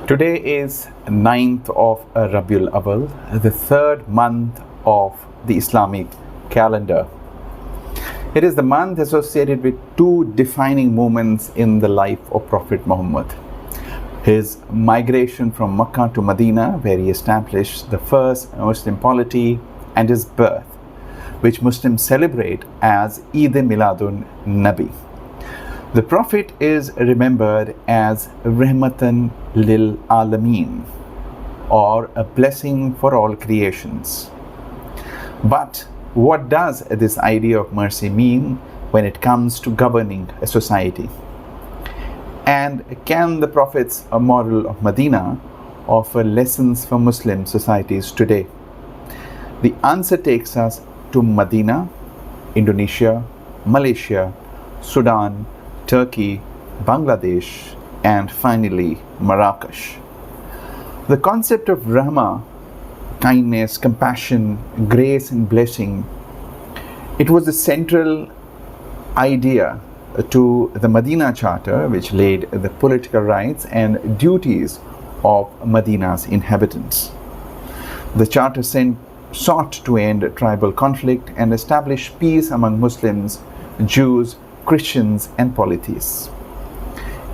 Today is 9th of Rabiul Awal, the third month of the Islamic calendar. It is the month associated with two defining moments in the life of Prophet Muhammad. His migration from Mecca to Medina, where he established the first Muslim polity, and his birth, which Muslims celebrate as Eid Miladun Nabi. The Prophet is remembered as Rahmatan lil Alameen, or a blessing for all creations. But what does this idea of mercy mean when it comes to governing a society? And can the Prophet's model of Medina offer lessons for Muslim societies today? The answer takes us to Medina, Indonesia, Malaysia, Sudan, Turkey, Bangladesh, and finally Marrakesh. The concept of Rahmah, kindness, compassion, grace, and blessing, it was the central idea to the Medina Charter, which laid the political rights and duties of Medina's inhabitants. The Charter sought to end tribal conflict and establish peace among Muslims, Jews, Christians, and polytheists.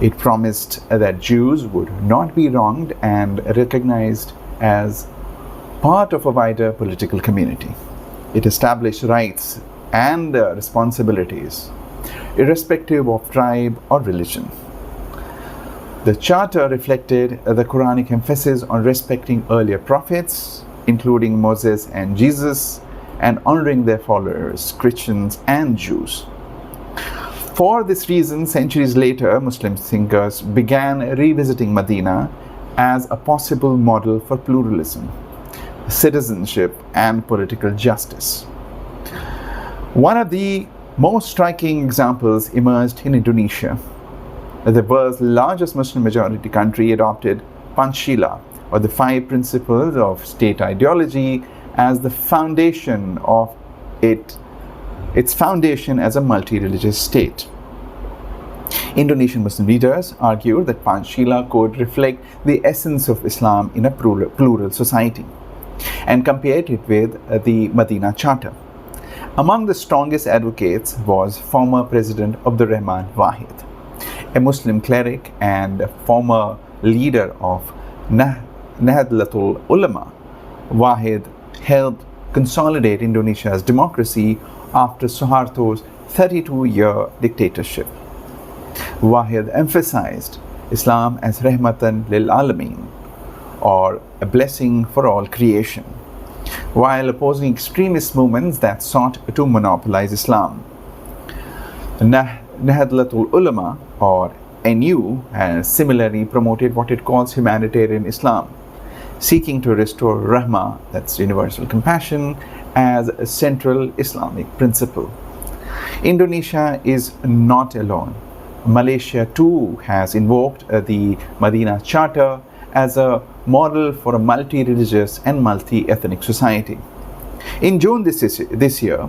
It promised that Jews would not be wronged and recognized as part of a wider political community. It established rights and responsibilities, irrespective of tribe or religion. The Charter reflected the Quranic emphasis on respecting earlier prophets, including Moses and Jesus, and honoring their followers, Christians and Jews. For this reason, centuries later, Muslim thinkers began revisiting Medina as a possible model for pluralism, citizenship, and political justice. One of the most striking examples emerged in Indonesia. The world's largest Muslim majority country adopted Pancasila, or the five principles of state ideology, as the foundation of its foundation as a multi-religious state. Indonesian Muslim leaders argued that Pancasila could reflect the essence of Islam in a plural society, and compared it with the Medina Charter. Among the strongest advocates was former President Rahman Wahid, a Muslim cleric and former leader of Nahdlatul Ulama. Wahid helped consolidate Indonesia's democracy after Suharto's 32-year dictatorship. Wahid emphasized Islam as Rahmatan lil Alameen, or a blessing for all creation, while opposing extremist movements that sought to monopolize Islam. Nahdlatul Ulama, or NU, has similarly promoted what it calls humanitarian Islam, seeking to restore Rahmah, that's universal compassion, as a central Islamic principle. Indonesia is not alone. Malaysia too has invoked the Medina Charter as a model for a multi-religious and multi-ethnic society. In June this year,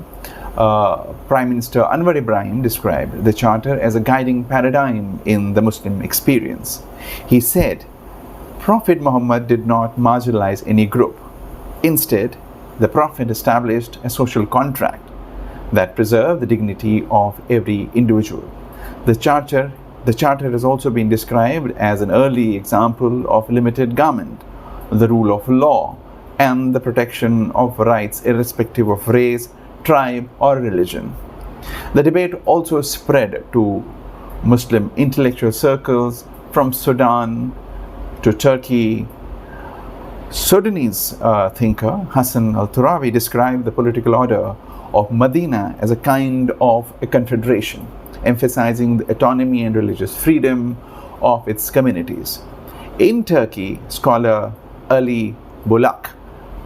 Prime Minister Anwar Ibrahim described the Charter as a guiding paradigm in the Muslim experience. He said, Prophet Muhammad did not marginalize any group. Instead, the Prophet established a social contract that preserved the dignity of every individual. The Charter has also been described as an early example of limited government, the rule of law, and the protection of rights irrespective of race, tribe, or religion. The debate also spread to Muslim intellectual circles from Sudan to Turkey. Sudanese thinker Hassan al-Turabi described the political order of Medina as a kind of a confederation, emphasizing the autonomy and religious freedom of its communities. In Turkey, scholar Ali Bulak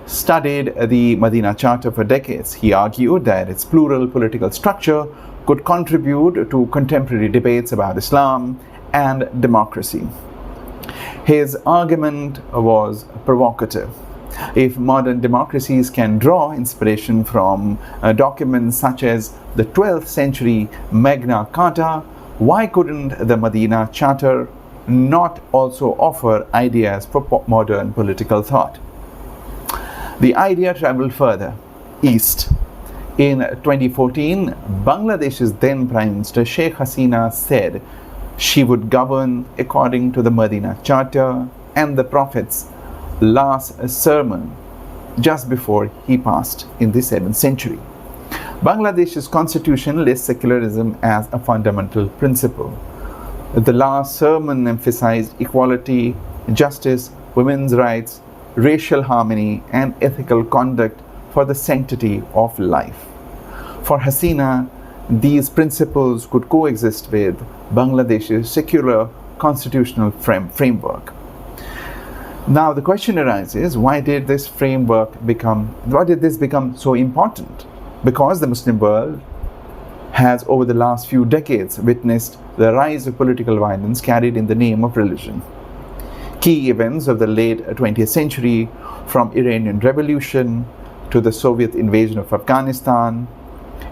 studied the Medina Charter for decades. He argued that its plural political structure could contribute to contemporary debates about Islam and democracy. His argument was provocative. If modern democracies can draw inspiration from documents such as the 12th century Magna Carta, why couldn't the Medina Charter not also offer ideas for modern political thought? The idea traveled further east. In 2014, Bangladesh's then Prime Minister Sheikh Hasina said she would govern according to the Medina Charter and the Prophet's last sermon just before he passed in the 7th century. Bangladesh's constitution lists secularism as a fundamental principle. The last sermon emphasized equality, justice, women's rights, racial harmony, and ethical conduct for the sanctity of life. For Hasina, these principles could coexist with Bangladesh's secular constitutional framework. Now the question arises, why did this become so important? Because the Muslim world has over the last few decades witnessed the rise of political violence carried in the name of religion. Key events of the late 20th century, from Iranian Revolution to the Soviet invasion of Afghanistan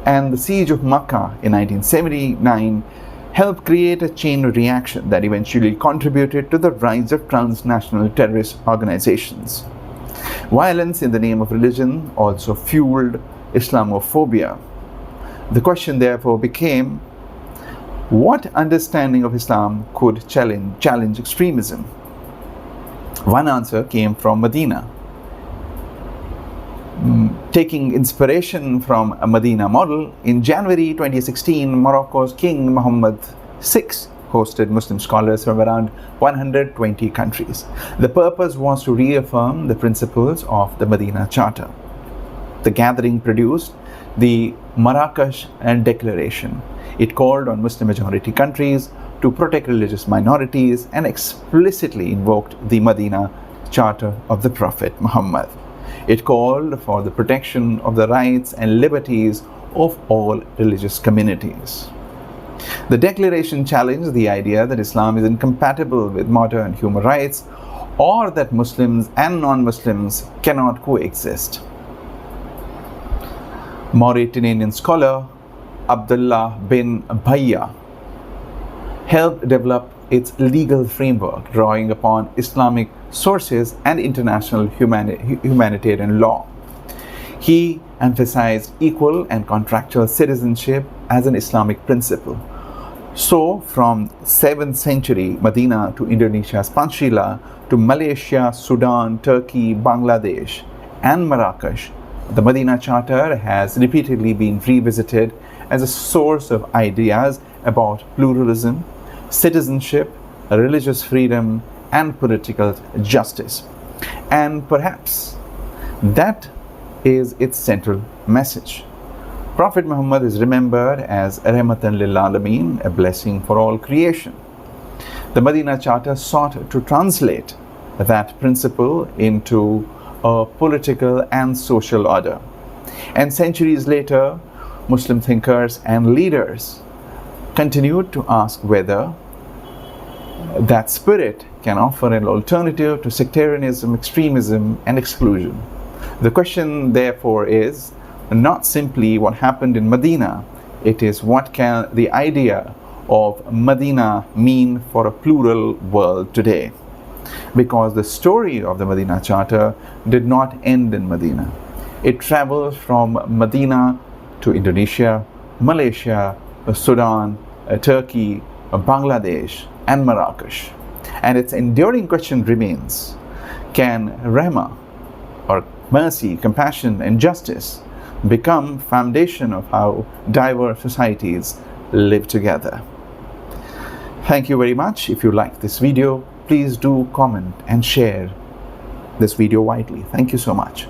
and the siege of Makkah in 1979, helped create a chain reaction that eventually contributed to the rise of transnational terrorist organizations. Violence in the name of religion also fueled Islamophobia. The question therefore became, what understanding of Islam could challenge extremism? One answer came from Medina. Taking inspiration from a Medina model, in January 2016, Morocco's King Mohammed VI hosted Muslim scholars from around 120 countries. The purpose was to reaffirm the principles of the Medina Charter. The gathering produced the Marrakesh Declaration. It called on Muslim-majority countries to protect religious minorities and explicitly invoked the Medina Charter of the Prophet Muhammad. It called for the protection of the rights and liberties of all religious communities. The declaration challenged the idea that Islam is incompatible with modern human rights or that Muslims and non-Muslims cannot coexist. Mauritanian scholar Abdullah bin Bhaiya helped develop its legal framework, drawing upon Islamic sources and international humanitarian law. He emphasized equal and contractual citizenship as an Islamic principle. So, from 7th century Medina to Indonesia's Panchila to Malaysia, Sudan, Turkey, Bangladesh, and Marrakesh, the Medina Charter has repeatedly been revisited as a source of ideas about pluralism, citizenship, religious freedom, and political justice. And perhaps that is its central message. Prophet Muhammad is remembered as Rahmatan lil Alameen, a blessing for all creation. The Medina Charter sought to translate that principle into a political and social order. And centuries later, Muslim thinkers and leaders continued to ask whether that spirit can offer an alternative to sectarianism, extremism, and exclusion. The question, therefore, is not simply what happened in Medina, it is what can the idea of Medina mean for a plural world today. Because the story of the Medina Charter did not end in Medina. It traveled from Medina to Indonesia, Malaysia, Sudan, Turkey, Bangladesh, and Marrakesh. And its enduring question remains, can Rahmah, or mercy, compassion, and justice become foundation of how diverse societies live together? Thank you very much. If you like this video, please do comment and share this video widely. Thank you so much.